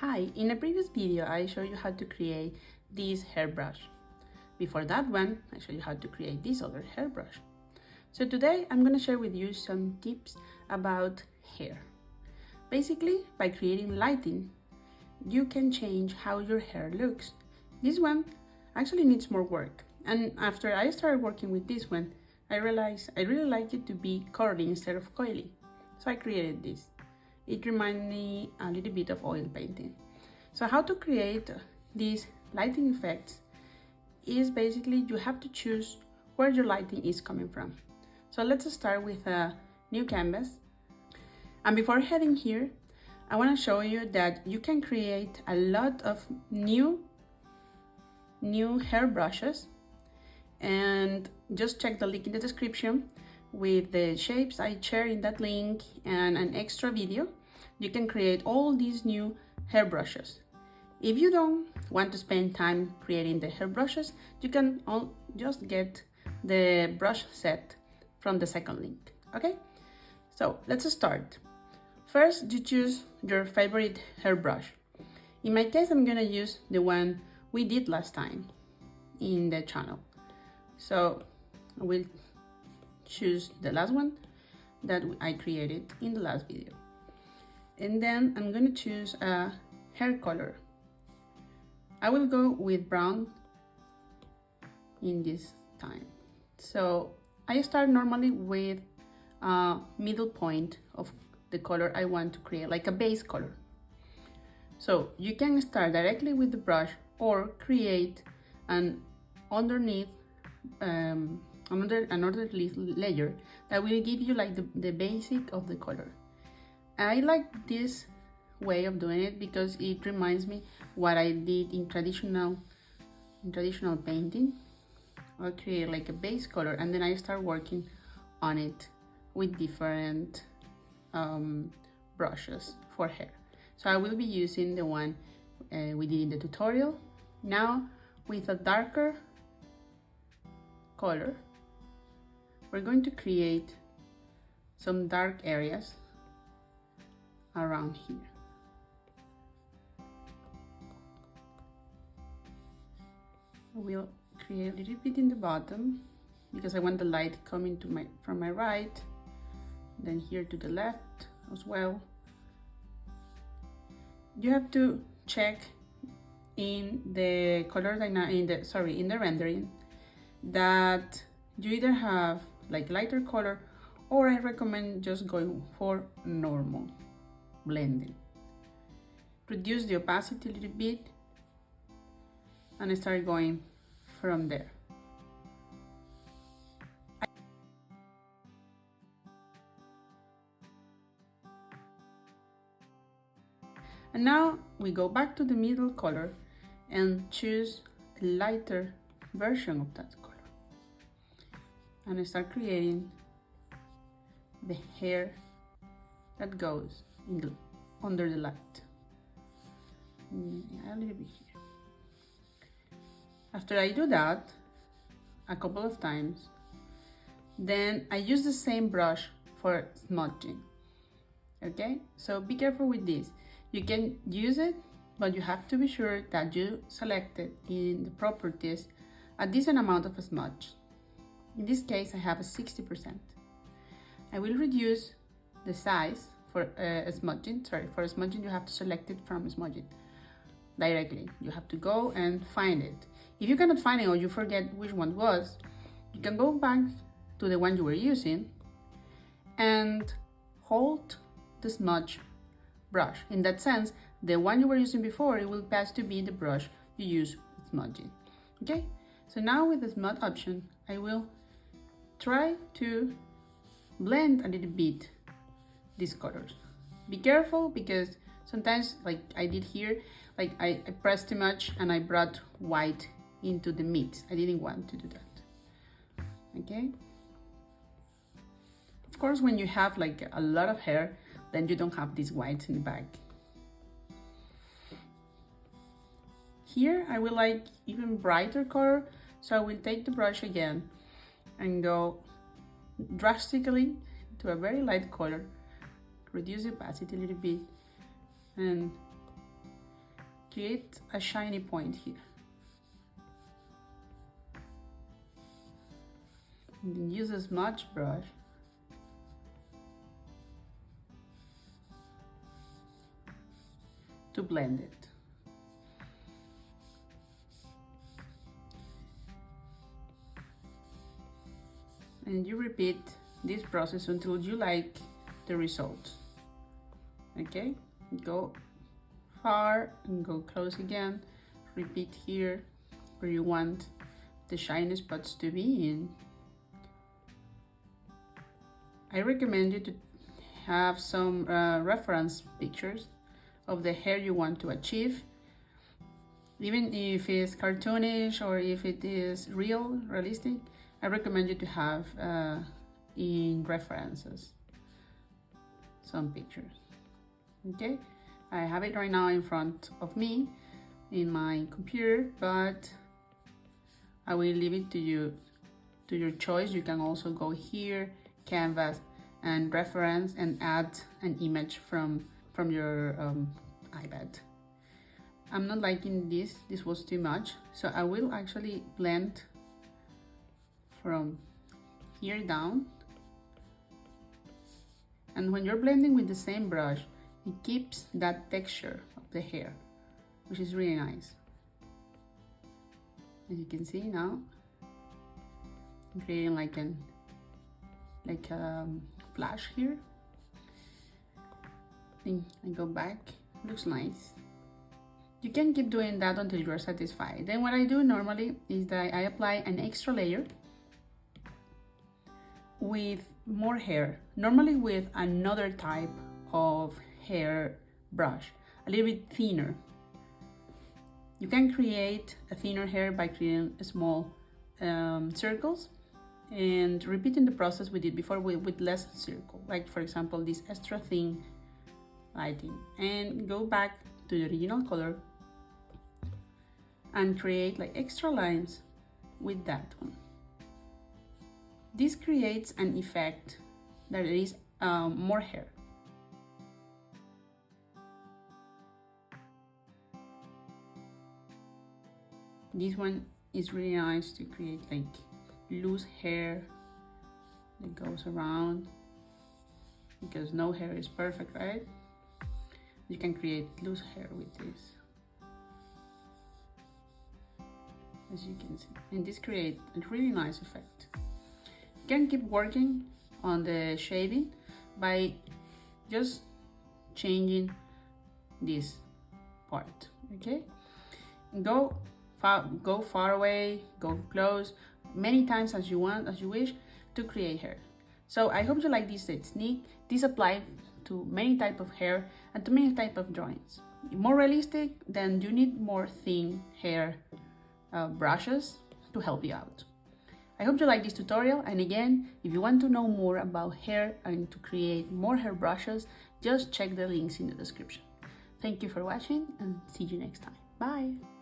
Hi, in a previous video I showed you how to create this hairbrush. Before that one, I showed you how to create this other hairbrush. So today I'm going to share with you some tips about hair. Basically, by creating lighting, you can change how your hair looks. This one actually needs more work, and after I started working with this one, I realized I really like it to be curly instead of coily. So I created this. It reminds me a little bit of oil painting. So how to create these lighting effects is basically you have to choose where your lighting is coming from. So let's start with a new canvas. And before heading here, I want to show you that you can create a lot of new hair brushes, and just check the link in the description with the shapes I share in that link and an extra video. You can create all these new hair brushes. If you don't want to spend time creating the hair brushes, you can just get the brush set from the second link. Okay, so let's start. First, you choose your favorite hairbrush. In my case, I'm gonna use the one we did last time in the channel. So I will choose the last one that I created in the last video. And then I'm gonna choose a hair color. I will go with brown in this time. So I start normally with a middle point of the color I want to create, like a base color. So you can start directly with the brush or create an underneath another layer that will give you like the basic of the color. I like this way of doing it because it reminds me what I did in traditional painting. I'll create like a base color and then I start working on it with different brushes for hair. So I will be using the one we did in the tutorial. Now with a darker color, we're going to create some dark areas around here. We'll create a little bit in the bottom because I want the light coming to from my right, then here to the left as well. You have to check in the color in the rendering that you either have like lighter color, or I recommend just going for normal blending. Reduce the opacity a little bit and start going from there. And now we go back to the middle color and choose a lighter version of that color. And I start creating the hair that goes under the light. A little bit here. After I do that a couple of times, then I use the same brush for smudging. Okay, so be careful with this. You can use it, but you have to be sure that you selected in the properties a decent amount of a smudge. In this case, I have a 60%. I will reduce the size for smudging. For smudging, you have to select it from smudging directly. You have to go and find it. If you cannot find it or you forget which one was, you can go back to the one you were using and hold the smudge brush. In that sense, the one you were using before, it will pass to be the brush you use with smudging. Okay, so now with the smudge option, I will try to blend a little bit these colors. Be careful because sometimes, like I did here, like I pressed too much and I brought white into the mix. I didn't want to do that. Okay, of course, when you have like a lot of hair, then you don't have these whites in the back. Here I will like even brighter color, so I will take the brush again and go drastically to a very light color, reduce the opacity a little bit, and create a shiny point here. And then use a smudge brush to blend it. And you repeat this process until you like the result. Okay, go far and go close again. Repeat here where you want the shiny spots to be in. I recommend you to have some reference pictures of the hair you want to achieve. Even if it's cartoonish or if it is realistic, I recommend you to have in references some pictures. Okay, I have it right now in front of me in my computer, but I will leave it to you, to your choice. You can also go here, canvas, and reference and add an image from your iPad. I'm not liking this was too much, so I will actually blend from here down. And when you're blending with the same brush, it keeps that texture of the hair, which is really nice. As you can see now, I'm creating like a flash here. And I go back, looks nice. You can keep doing that until you're satisfied. Then what I do normally is that I apply an extra layer with more hair, normally with another type of hair brush, a little bit thinner. You can create a thinner hair by creating small circles and repeating the process we did before with less circle, like for example this extra thin lighting, and go back to the original color and create like extra lines with that one. This creates an effect that is more hair. This one is really nice to create like loose hair that goes around, because no hair is perfect, right? You can create loose hair with this, as you can see, and this creates a really nice effect. You can keep working on the shading by just changing this part. Okay, go far away, go close, many times as you want, as you wish, to create hair. So I hope you like this technique. This applies to many type of hair and to many type of drawings. More realistic, then you need more thin hair brushes to help you out. I hope you like this tutorial, and again, if you want to know more about hair and to create more hair brushes, just check the links in the description. Thank you for watching and see you next time. Bye!